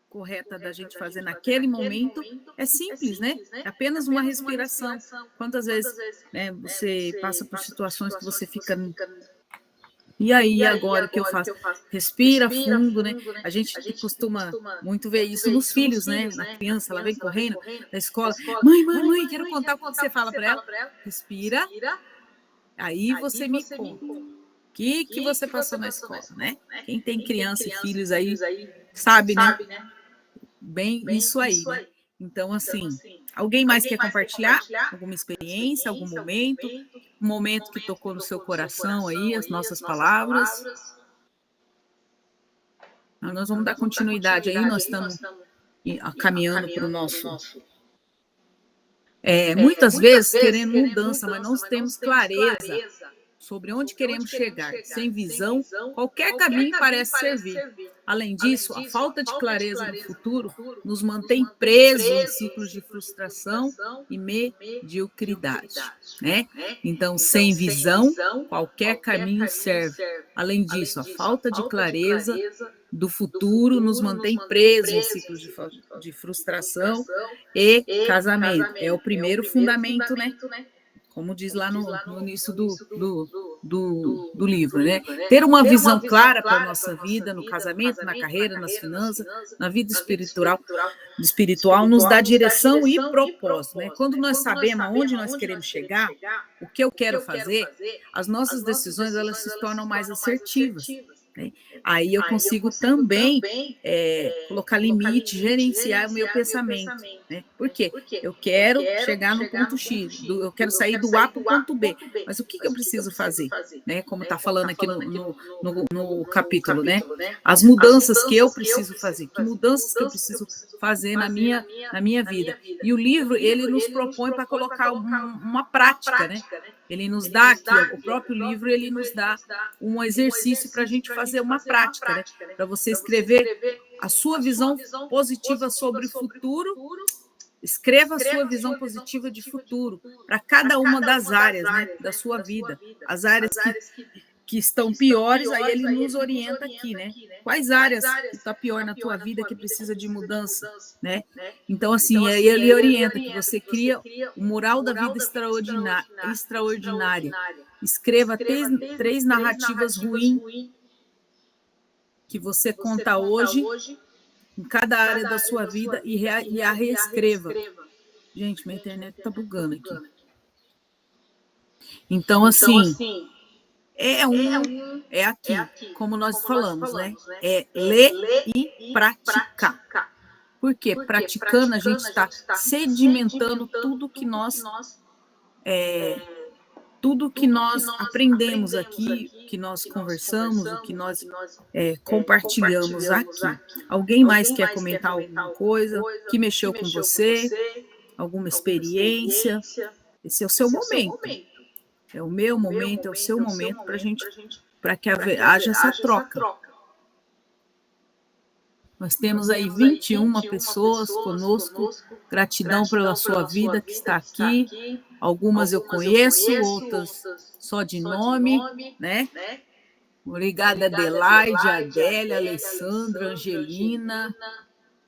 correta da gente fazer naquele momento é simples, né? É apenas uma respiração. Quantas vezes, né, você passa por situações que você fica... E aí, agora o que eu faço? Respira fundo, né? A gente costuma muito ver isso nos filhos, né? Na criança, ela vem correndo da escola. Mãe, quero contar o que você fala para ela. Respira. Aí você me conta. O que você passou na escola, né? Quem tem criança e filhos aí sabe, né? Bem isso aí, né? Então, assim, alguém mais quer compartilhar alguma experiência, algum momento, um momento que tocou no seu coração aí, as nossas palavras? Nós vamos dar continuidade aí, nós estamos caminhando para o nosso... muitas vezes querendo mudança, mas não temos clareza sobre onde queremos chegar. Sem visão, qualquer caminho parece servir. Além disso, a falta de clareza no futuro nos mantém presos em ciclos de frustração e mediocridade, né? Então, sem visão, qualquer caminho serve. Além disso, a falta de clareza do futuro nos mantém presos em ciclos de frustração e casamento. É o primeiro fundamento, né? Como diz lá no início do do livro, né? Ter uma visão clara para a nossa vida, no casamento, na carreira, nas finanças, na vida espiritual nos dá direção e propósito, né? Quando nós sabemos aonde nós queremos chegar, o que eu quero fazer, as nossas decisões elas se tornam mais assertivas, né? Aí eu consigo também colocar limite, gerenciar o meu pensamento, né? Por quê? Eu quero chegar no ponto X, eu quero sair do A para o ponto B, mas o que eu preciso fazer, né? Como está falando aqui no capítulo, né? As mudanças que eu preciso fazer, que mudanças que eu preciso fazer na minha vida. E o livro, ele nos propõe para colocar uma prática, né? Ele nos dá aqui, o próprio livro, ele nos dá um exercício para a gente fazer uma prática, né? Para você escrever a sua visão positiva sobre o futuro. Escreva a sua visão positiva de futuro para cada uma das áreas, né, da sua vida. As áreas que estão piores, aí ele nos orienta aqui, né? Quais áreas que está pior na tua vida que precisa de mudança, né? Então, assim, aí ele orienta que você cria o mural da vida extraordinária. Escreva 3 narrativas ruins que você conta hoje em cada área da sua vida e a reescreva. Gente, minha internet está bugando aqui. Então, assim, é aqui, como nós falamos, né? É ler e praticar. Por quê? Praticando, a gente está sedimentando tudo que nós aprendemos aqui, que nós conversamos, o que nós compartilhamos aqui. Alguém mais quer comentar alguma coisa que mexeu com você? Alguma experiência? Esse é o seu momento. É o meu momento, é o seu momento para que haja essa troca. Nós temos aí 21 pessoas conosco. Gratidão pela sua vida que está aqui. Algumas eu conheço, outras só de nome, né? Obrigada, Adelaide, Adélia, Alessandra, Angelina,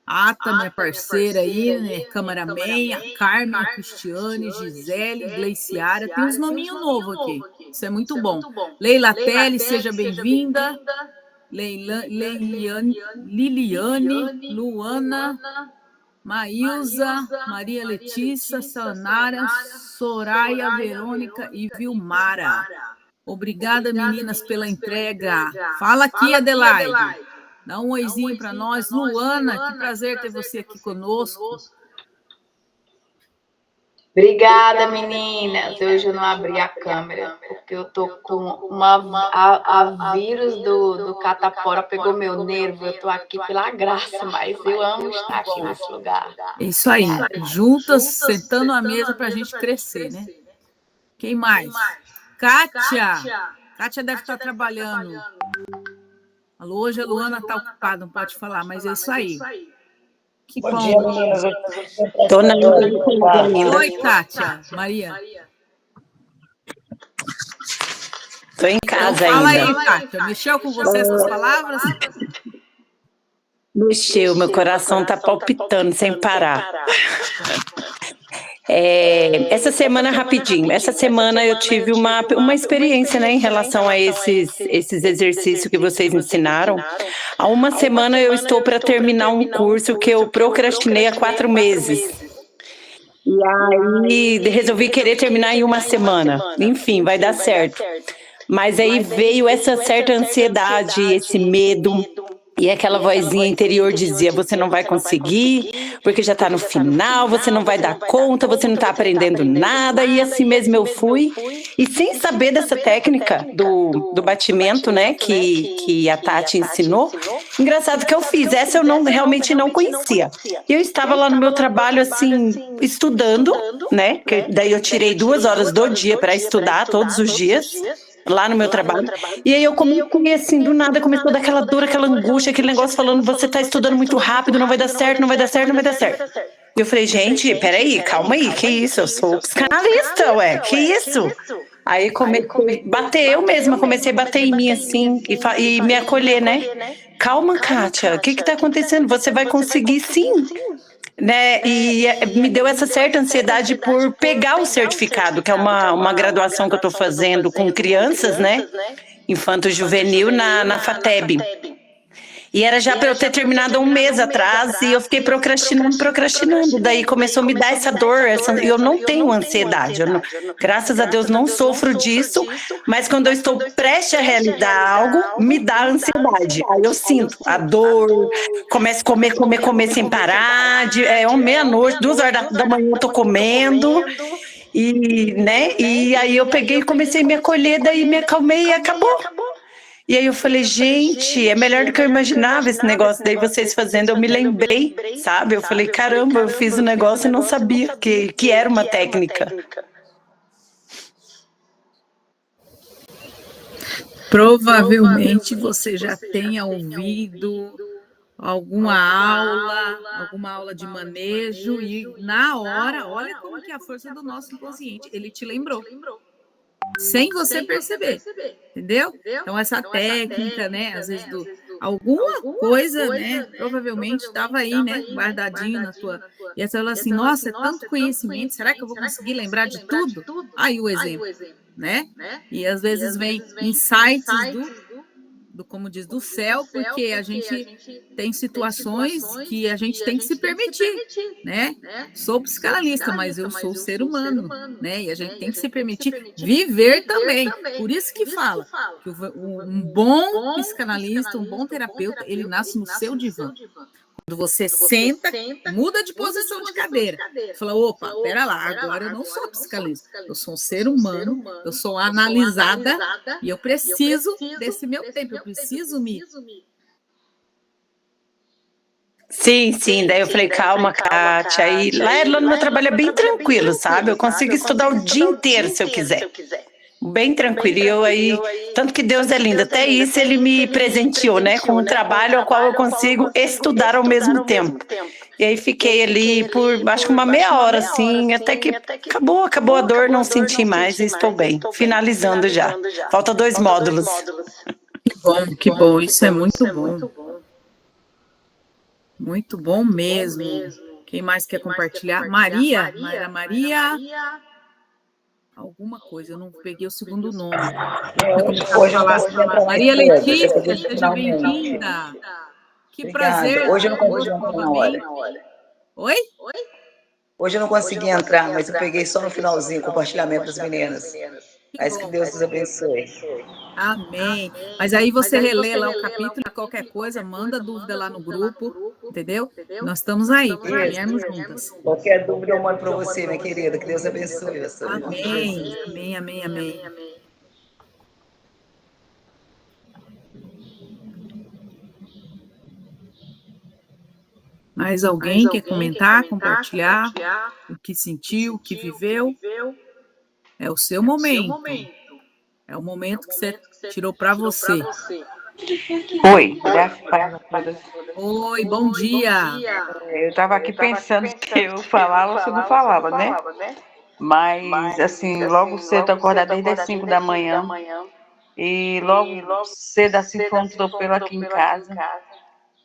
Ata, minha parceira aí, né? Cameraman, a Carmen, a Cristiane, Gisele, Gleiciara. Tem uns nominhos novos aqui. Isso é muito bom. Leila Telle, seja bem-vinda. Liliane, Luana, Maísa, Maria Letícia, Sanara, Soraya, Verônica e Vilmara. Obrigada, meninas, pela entrega. Fala aqui, Adelaide. Dá um oizinho para nós. Luana, que prazer ter você aqui conosco. Obrigada, meninas. Hoje eu não abri a câmera, porque eu tô com a vírus do catapora, pegou meu nervo. Eu tô aqui pela graça, mas eu amo estar aqui nesse lugar. Isso aí, juntas, sentando à mesa para a gente crescer, né? Quem mais? Kátia. Kátia deve estar trabalhando. Alô, hoje a Luana está ocupada, não pode falar, mas é isso aí. Que bom. Dia, meninas. Estou na ainda. Oi, Kátia. Maria. Estou em casa então, fala ainda. Fala aí, Kátia. Mexeu com você essas palavras? Mexeu, meu coração está palpitando sem parar. Essa semana, rapidinho, essa semana eu tive uma experiência, né, em relação a esses exercícios que vocês ensinaram. Há uma semana eu estou para terminar um curso que eu procrastinei há 4 meses. E aí resolvi querer terminar em uma semana. Enfim, vai dar certo. Mas aí veio essa certa ansiedade, esse medo. E aquela vozinha interior dizia, você não vai conseguir, porque já está no final, você não vai dar conta, você não está aprendendo nada, e assim mesmo eu fui. E sem saber dessa técnica do batimento, né, que a Tati ensinou, engraçado que eu fiz, essa eu realmente não conhecia. Eu estava lá no meu trabalho, assim, estudando, né, que daí eu tirei 2 horas do dia para estudar todos os dias, lá no meu trabalho, e aí eu comecei assim, do nada, começou a dar aquela dor, aquela angústia, aquele negócio falando, você tá estudando muito rápido, não vai dar certo, não vai dar certo, não vai dar certo. E eu falei, gente, peraí, calma aí, que isso, eu sou psicanalista, ué, que isso? Aí eu mesma comecei a bater em mim assim, e me acolher, né? Calma, Kátia, o que tá acontecendo? Você vai conseguir sim. né? E me deu essa certa ansiedade por pegar o certificado, que é uma graduação que eu estou fazendo com crianças, né? Infanto-juvenil na FATEB. E era já para eu ter terminado um mês atrás e eu fiquei procrastinando. Daí começou a me dar essa dor. Eu não tenho ansiedade. Graças a Deus não sofro disso, mas quando eu estou prestes a realizar algo, me dá ansiedade. Aí eu sinto a dor, começo a comer sem parar. Meia-noite, 2 horas da manhã eu tô comendo. E aí eu peguei e comecei a me acolher, daí me acalmei e acabou. E aí eu falei, gente, é melhor do que eu imaginava esse negócio. Daí vocês fazendo, eu me lembrei, sabe? Eu falei, caramba, eu fiz o negócio e não sabia que era uma técnica. Provavelmente você já tenha ouvido alguma aula de manejo e na hora, olha como que é a força do nosso inconsciente, ele te lembrou. Sem você perceber, entendeu? Então, essa técnica, né? Às vezes, alguma coisa, né? Provavelmente estava aí, né? Guardadinho na tua. E aí você fala assim: nossa, é tanto conhecimento, será que eu vou conseguir lembrar de tudo? Aí o exemplo, né? E às vezes vem insights como diz, do céu, porque a gente tem situações que a gente tem que se permitir, né? Sou psicanalista, mas eu sou ser humano, né? E a gente tem que se permitir viver também. Por isso que fala que um bom psicanalista, um bom terapeuta, ele nasce no seu divã. Quando você senta, muda de posição de cadeira. Fala, opa, pera lá, agora eu não sou psicanalista. Eu sou um ser humano, eu sou analisada e eu preciso desse meu tempo, eu preciso me... Sim, daí eu falei, calma, Kátia. Aí lá no meu trabalho é bem tranquilo, sabe? Eu consigo estudar o dia inteiro se eu quiser. Bem tranquilo. E eu aí, tanto que Deus é lindo, até isso ele me presenteou, né? Com um trabalho ao qual eu consigo estudar ao mesmo tempo. E aí fiquei ali por, acho que uma meia hora, assim, até que acabou a dor, não senti mais e estou bem. Finalizando já. Falta 2 módulos. Que bom, isso é muito bom. Muito bom mesmo. Quem mais quer compartilhar? Maria. Alguma coisa, eu não peguei o segundo nome. Hoje eu não consegui entrar. Maria Letícia, seja bem-vinda. Que prazer. Hoje eu não consegui entrar na hora. Oi? Hoje eu não consegui entrar, mas eu peguei só no finalzinho o compartilhamento das meninas. Mas que Deus nos abençoe. Amém. Mas aí você relê lá o capítulo, qualquer coisa, manda dúvida lá no grupo, entendeu? Nós estamos aí, para caminharmos juntas. Qualquer dúvida eu mando para você, minha querida. Que Deus abençoe você. Amém. Mais alguém quer comentar, compartilhar o que sentiu, o que viveu? É o seu momento. É o momento que você tirou para você. Oi, Oi, bom dia. Eu estava aqui pensando se eu falava ou se eu não falava, né? Mas, assim, logo cedo eu acordar desde as 5 da manhã. E logo cedo, assim, foi um atropelo aqui em casa.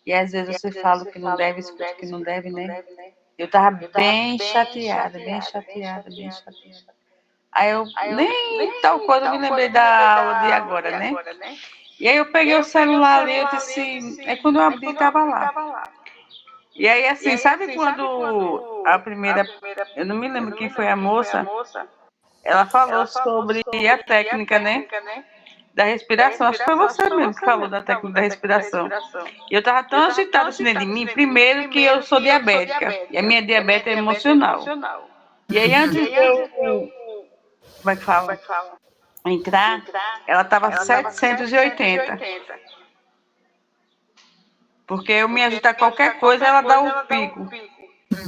E às vezes você fala que não deve, escuta que não deve, né? Eu estava bem chateada. Aí eu nem tal coisa eu me lembrei da aula de agora, né? E aí eu peguei o celular ali, eu disse, aí quando eu abri, estava lá. E aí assim, sabe quando a primeira, eu não me lembro quem foi a moça, ela falou sobre a técnica, né? Da respiração, acho que foi você mesmo que falou da técnica da respiração. E eu estava tão agitada assim dentro de mim, primeiro que eu sou diabética, e a minha diabetes é emocional. E aí antes de eu... Como é que fala? Entrar, ela estava 780. Porque eu me agitar qualquer coisa, ela dá um pico.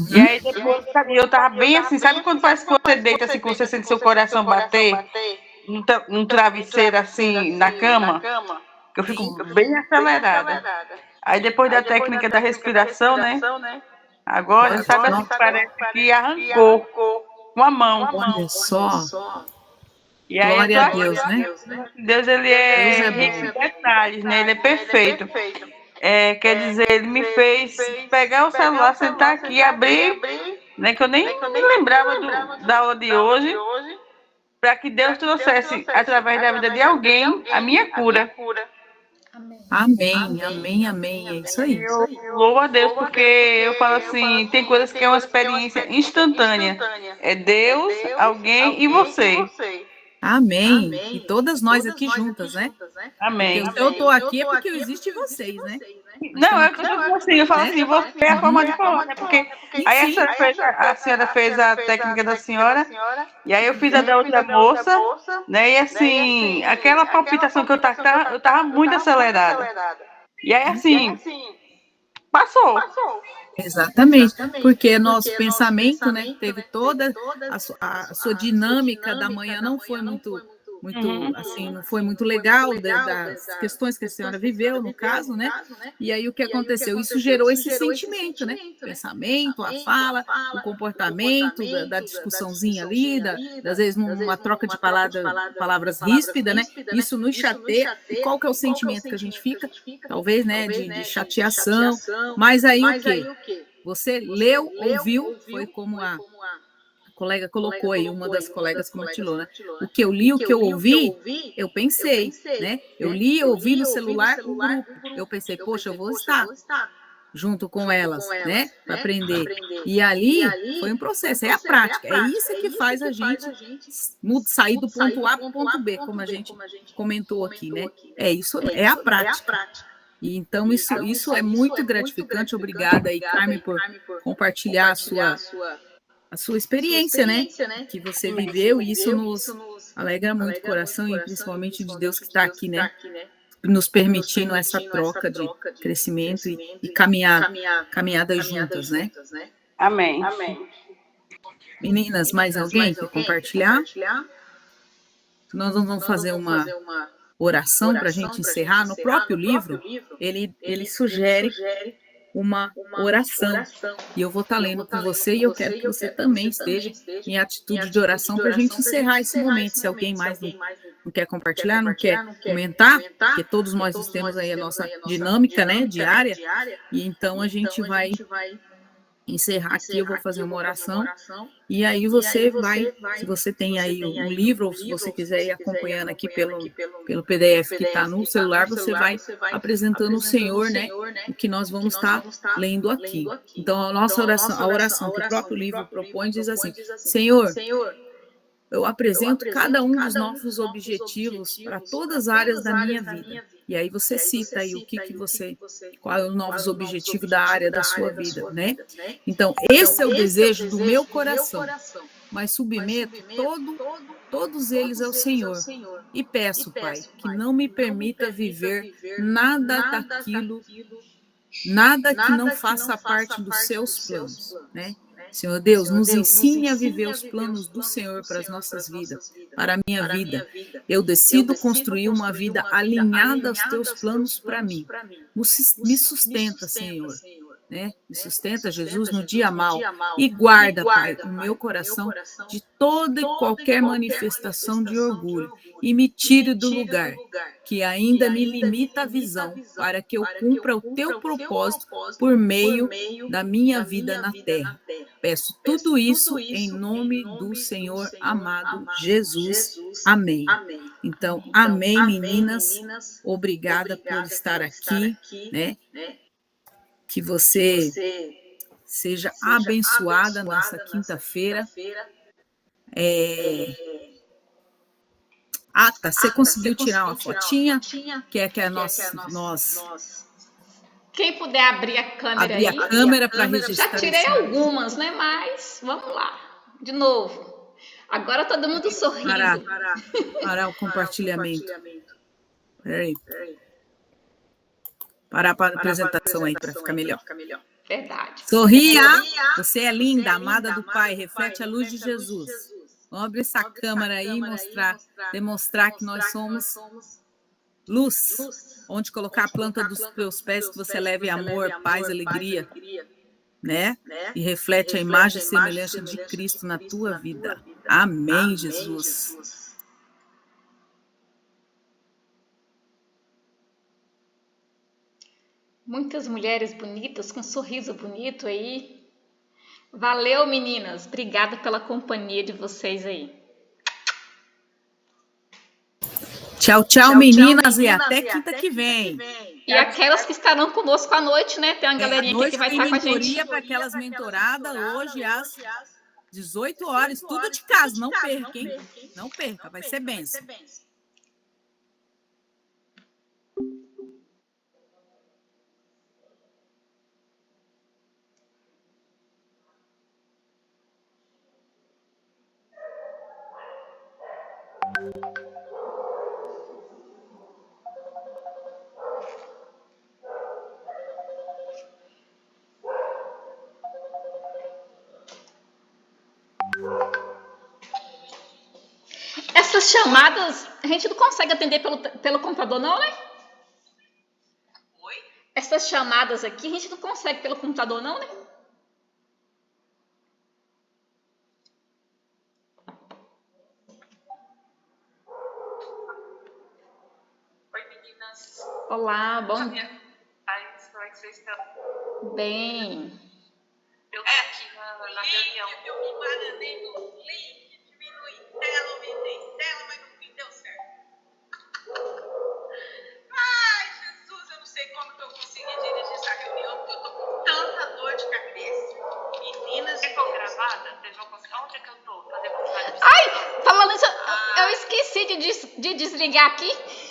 E aí depois, eu estava bem assim, sabe quando parece que você deita assim, que você sente seu coração bater num travesseiro assim, na cama? Que eu fico bem acelerada. Aí depois da técnica da respiração, né? Agora, sabe assim, parece que arrancou com a mão. Olha só. E aí, glória a Deus, né? Deus, ele é rico em detalhes, né? Ele é perfeito. quer dizer, ele me fez pegar o celular, sentar aqui e abrir, né, que eu nem me lembrava da aula de hoje, para que Deus trouxesse, através da vida de alguém, a minha cura. Amém, amém, amém. É isso aí. Eu louvo a Deus, porque eu falo assim, tem coisas que é uma experiência instantânea. É Deus, alguém e você. Amém. E todas nós aqui juntas, né? Amém. Porque se eu estou aqui é porque existem vocês, né? Não, é que eu tô assim, eu falo assim, você é a forma de falar, né? Porque aí a senhora fez a técnica da senhora, e aí eu fiz a da outra moça, né? E assim, aquela palpitação que eu tava muito acelerada. E aí assim, passou. Exatamente, porque nosso pensamento, né, teve toda a sua dinâmica da manhã, não foi muito assim, não foi muito legal das questões que a senhora viveu, no caso, né? E aí o que aconteceu? Isso gerou esse sentimento, né? O pensamento, a fala, o comportamento da discussãozinha ali, às vezes numa troca de palavras ríspidas, né? Isso nos chateia. E qual que é o sentimento que a gente fica? Talvez, né, de chateação. Mas aí o quê? Você leu, ouviu, foi como a colega colocou aí, uma das colegas compartilhou, né? O que eu li, o que eu ouvi, eu pensei, né? Eu li e ouvi no celular o grupo. Eu pensei, poxa, eu vou estar junto com elas, né? Para aprender. E ali foi um processo, é a prática. É isso que faz a gente sair do ponto A para o ponto B, como a gente comentou aqui, né? É isso, é a prática. E então isso é muito gratificante. Obrigada aí, Carmen, por compartilhar a sua experiência, né? Que você viveu, e isso nos alegra muito o coração, e principalmente de Deus que está aqui, né? Nos permitindo essa troca de crescimento e caminhadas juntas, né? Amém. Meninas, mais alguém quer compartilhar? Nós vamos fazer uma oração para a gente encerrar. No próprio livro, ele sugere uma oração. E eu vou estar lendo com você, e eu quero que você também esteja em atitude de oração para a gente encerrar esse momento. Se alguém mais não quer compartilhar, não quer comentar, porque todos nós temos aí a nossa dinâmica, né, diária, e então a gente vai encerrar aqui. Eu vou fazer uma oração, e aí você vai, se você tem aí o livro, ou se você quiser ir acompanhando aqui pelo PDF que está no celular, você vai apresentando ao Senhor, né, o que nós vamos estar lendo aqui. Então, a oração que o próprio livro propõe diz assim: Senhor, eu apresento cada um dos nossos objetivos para todas as áreas da minha vida. E aí você cita aí qual é o novo objetivo da área da sua vida, né? Então, esse é o desejo do meu coração, mas submeto todos eles ao Senhor. E peço, Pai, que não me permita viver nada daquilo, nada que não faça parte dos seus planos, né? Senhor Deus, nos ensine a viver os planos do Senhor para as nossas vidas, para a minha vida. Eu decido construir uma vida alinhada aos teus planos para mim. Me sustenta, Senhor, né? Me sustenta, Jesus, no dia mau. E guarda, Pai, o meu coração de toda e qualquer manifestação de orgulho. E me tire do lugar que ainda me limita a visão, para que eu cumpra o teu propósito por meio da minha vida na terra. Peço tudo isso em nome do Senhor amado Jesus. Amém. Então, amém, meninas. Obrigada por estar aqui, né? Que você seja abençoada nessa quinta-feira. Tá. Você conseguiu tirar uma fotinha? Que é nós. Quem puder abrir a câmera aí. Abrir a câmera para registrar. Já tirei algumas, né? Mas vamos lá. De novo. Agora todo mundo sorrindo. Parar o compartilhamento. Peraí. Parar para a apresentação aí para ficar melhor. Verdade. Sorria. Você é linda, amada do Pai. Reflete a luz de Jesus. Vamos abrir essa câmera aí e demonstrar que nós somos luz. Onde colocar a planta dos teus pés, que você leve amor, paz, alegria, né? E reflete a imagem e semelhança de Cristo na tua vida. Amém, Jesus. Muitas mulheres bonitas, com um sorriso bonito aí. Valeu, meninas. Obrigada pela companhia de vocês aí. Tchau, tchau, meninas, e até quinta que vem. E aquelas que estarão conosco à noite, né? Tem uma galerinha aqui que vai estar com a gente. Para aquelas mentoradas hoje às 18 horas, tudo de casa, não perca, hein? Não perca, vai ser bênção. Essas chamadas, a gente não consegue atender pelo computador, não, né? Oi? Essas chamadas aqui, a gente não consegue pelo computador, não, né? Oi, meninas. Olá, bom dia. Como é que vocês estão? Bem. Eu tô aqui na reunião. Eu me bananei no link, diminui tela, aumentei tela, mas no fim deu certo. Ai, Jesus, eu não sei como que eu consegui dirigir essa reunião, porque eu tô com tanta dor de cabeça. Meninas. Eu tô gravada? Vocês vão conseguir. Onde é que eu tô? Ai, falando isso, eu esqueci de desligar aqui.